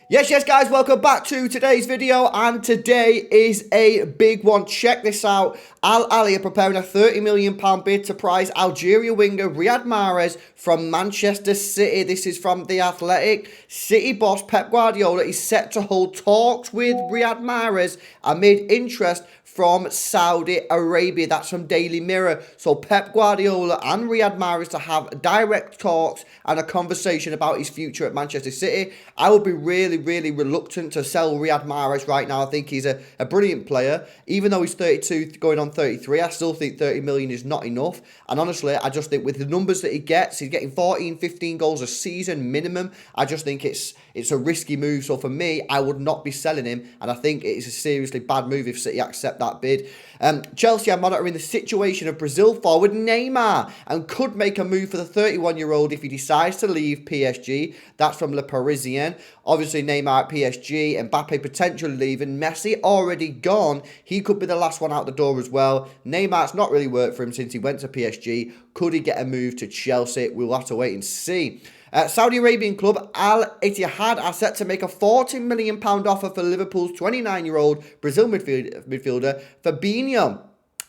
Yes, guys, welcome back to today's video, and today is a big one. Check this out. Al Ahly are preparing a £30 million bid to prize Algeria winger Riyad Mahrez from Manchester City. This is from The Athletic. City boss Pep Guardiola is set to hold talks with Riyad Mahrez amid interest from Saudi Arabia. That's from Daily Mirror. So Pep Guardiola and Riyad Mahrez to have direct talks and a conversation about his future at Manchester City. I would be really reluctant to sell Riyad Mahrez right now. I think he's a brilliant player. Even though he's 32 going on 33, I still think 30 million is not enough. And honestly, I just think with the numbers that he gets, he's getting 14, 15 goals a season minimum. I just think it's a risky move. So for me, I would not be selling him. And I think it is a seriously bad move if City accept that bid. Chelsea are monitoring the situation of Brazil forward Neymar and could make a move for the 31-year-old if he decides to leave PSG. That's from Le Parisien. Obviously, Neymar at PSG, Mbappe potentially leaving, Messi already gone. He could be the last one out the door as well. Neymar's not really worked for him since he went to PSG. Could he get a move to Chelsea? We'll have to wait and see. Saudi Arabian club Al Etihad are set to make a £40 million offer for Liverpool's 29-year-old Brazil midfielder Fabinho.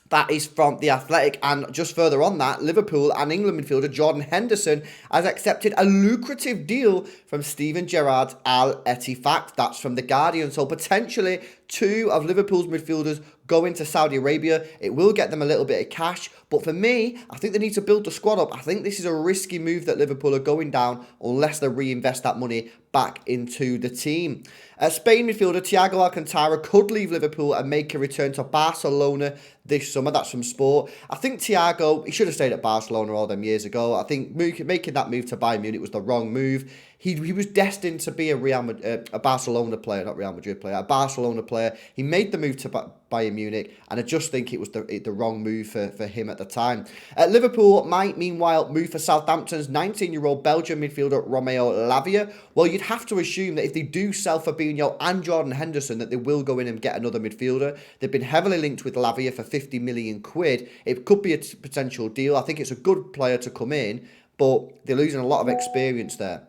That is from The Athletic. And just further on that, Liverpool and England midfielder Jordan Henderson has accepted a lucrative deal from Steven Gerrard's Al Ettifaq. That's from The Guardian. So potentially two of Liverpool's midfielders going to Saudi Arabia. It will get them a little bit of cash. But for me, I think they need to build the squad up. I think this is a risky move that Liverpool are going down unless they reinvest that money back into the team. Spain midfielder Thiago Alcantara could leave Liverpool and make a return to Barcelona this summer. That's from Sport. I think Thiago, he should have stayed at Barcelona all them years ago. I think making that move to Bayern Munich was the wrong move. He was destined to be a Barcelona player, not Real Madrid player, a Barcelona player. He made the move to Bayern Munich, and I just think it was the wrong move for him at the time. Liverpool might, meanwhile, move for Southampton's 19-year-old Belgian midfielder Romeo Labia. Well, you'd have to assume that if they do sell Fabinho and Jordan Henderson, that they will go in and get another midfielder. They've been heavily linked with Lavia for 50 million quid. It could be a potential deal. I think it's a good player to come in, but they're losing a lot of experience there.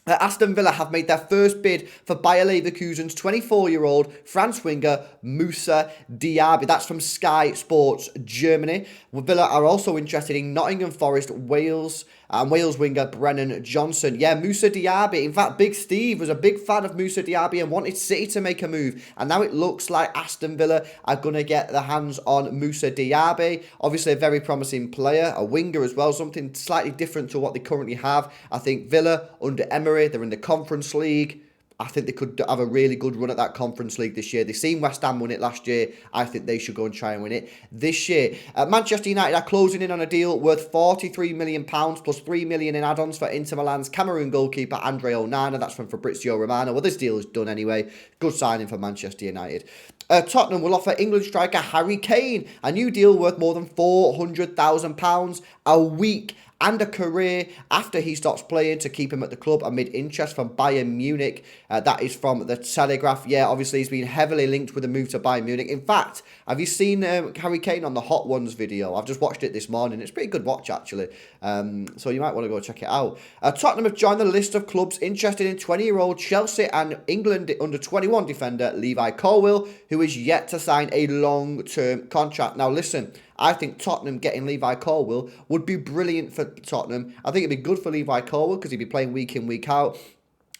Aston Villa have made their first bid for Bayer Leverkusen's 24-year-old France winger Musa Diabe. That's from Sky Sports Germany. Villa are also interested in Nottingham Forest, Wales winger Brennan Johnson. Yeah, Musa Diabe. In fact, Big Steve was a big fan of Musa Diabe and wanted City to make a move. And now it looks like Aston Villa are going to get their hands on Musa Diabe. Obviously, a very promising player, a winger as well, something slightly different to what they currently have. I think Villa, under Emery, they're in the Conference League. I think they could have a really good run at that Conference League this year. They've seen West Ham win it last year. I think they should go and try and win it this year. Manchester United are closing in on a deal worth £43 million plus £3 million in add-ons for Inter Milan's Cameroon goalkeeper Andrei Onana. That's from Fabrizio Romano. Well, this deal is done anyway. Good signing for Manchester United. Tottenham will offer England striker Harry Kane a new deal worth more than £400,000 a week and a career after he stops playing to keep him at the club amid interest from Bayern Munich. That is from The Telegraph. Yeah, obviously he's been heavily linked with the move to Bayern Munich. In fact, have you seen Harry Kane on the Hot Ones video? I've just watched it this morning. It's a pretty good watch, actually. So you might want to go check it out. Tottenham have joined the list of clubs interested in 20-year-old Chelsea and England under-21 defender Levi Colwell, who is yet to sign a long-term contract. Now, listen, I think Tottenham getting Levi Colwell would be brilliant for Tottenham. I think it'd be good for Levi Colwell because he'd be playing week in, week out.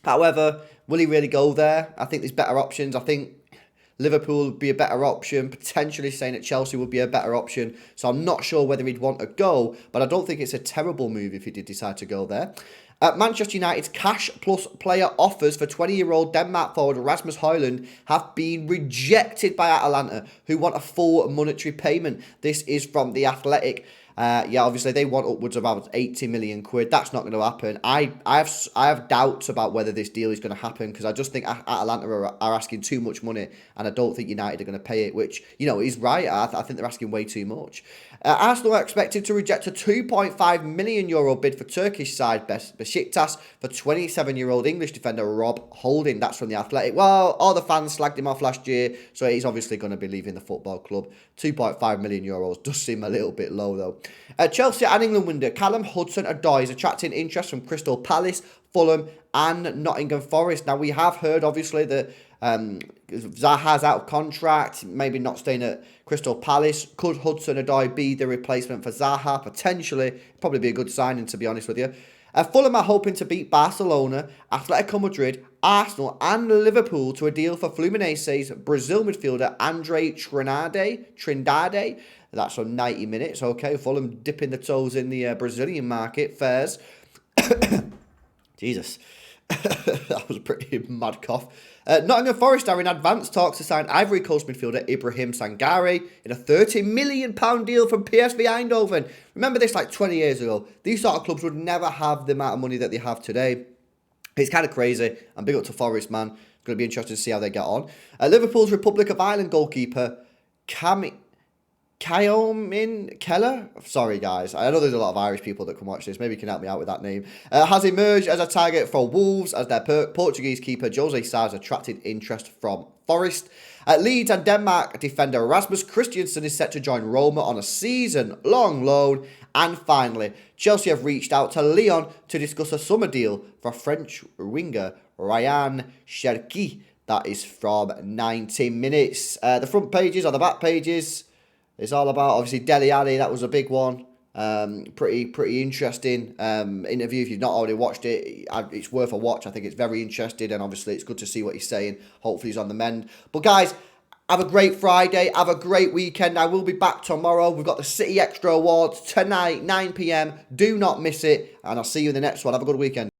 However, will he really go there? I think there's better options. I think Liverpool would be a better option. Potentially saying that Chelsea would be a better option. So I'm not sure whether he'd want to go, but I don't think it's a terrible move if he did decide to go there. Manchester United's cash plus player offers for 20-year-old Denmark forward Erasmus Højlund have been rejected by Atalanta, who want a full monetary payment. This is from The Athletic. Yeah, obviously they want upwards of about 80 million quid. That's not going to happen. I have doubts about whether this deal is going to happen because I just think Atalanta are asking too much money, and I don't think United are going to pay it, which, you know, is right. I think they're asking way too much. Arsenal are expected to reject a €2.5 million bid for Turkish side Besiktas for 27-year-old English defender Rob Holding. That's from The Athletic. Well, all the fans slagged him off last year, so he's obviously going to be leaving the football club. €2.5 million does seem a little bit low, though. Chelsea and England winger Callum HudsonArden is attracting interest from Crystal Palace Fulham and Nottingham Forest. Now, we have heard, obviously, that Zaha's out of contract, maybe not staying at Crystal Palace. Could HudsonArden be the replacement for Zaha? Potentially. Probably be a good signing, to be honest with you. Fulham are hoping to beat Barcelona, Atletico Madrid, Arsenal and Liverpool to a deal for Fluminense's Brazil midfielder Andrei Trindade. That's for 90 minutes. Okay, Fulham dipping the toes in the Brazilian market. Fairs. Jesus. That was a pretty mad cough. Nottingham Forest are in advanced talks to sign Ivory Coast midfielder Ibrahim Sangare in a £30 million deal from PSV Eindhoven. Remember this like 20 years ago. These sort of clubs would never have the amount of money that they have today. It's kind of crazy. And big up to Forest, man. It's going to be interesting to see how they get on. Liverpool's Republic of Ireland goalkeeper Kyomin Keller, sorry guys, I know there's a lot of Irish people that can watch this, maybe you can help me out with that name, has emerged as a target for Wolves as their Portuguese keeper Jose Sá attracted interest from Forest. At Leeds and Denmark defender Erasmus Christiansen is set to join Roma on a season-long loan. And finally, Chelsea have reached out to Lyon to discuss a summer deal for French winger Ryan Cherki. That is from 90 minutes. The front pages or the back pages, it's all about, obviously, Dele Alli. That was a big one. Pretty interesting interview. If you've not already watched it, it's worth a watch. I think it's very interesting, and obviously it's good to see what he's saying. Hopefully he's on the mend. But guys, have a great Friday. Have a great weekend. I will be back tomorrow. We've got the City Extra Awards tonight, 9 p.m. Do not miss it, and I'll see you in the next one. Have a good weekend.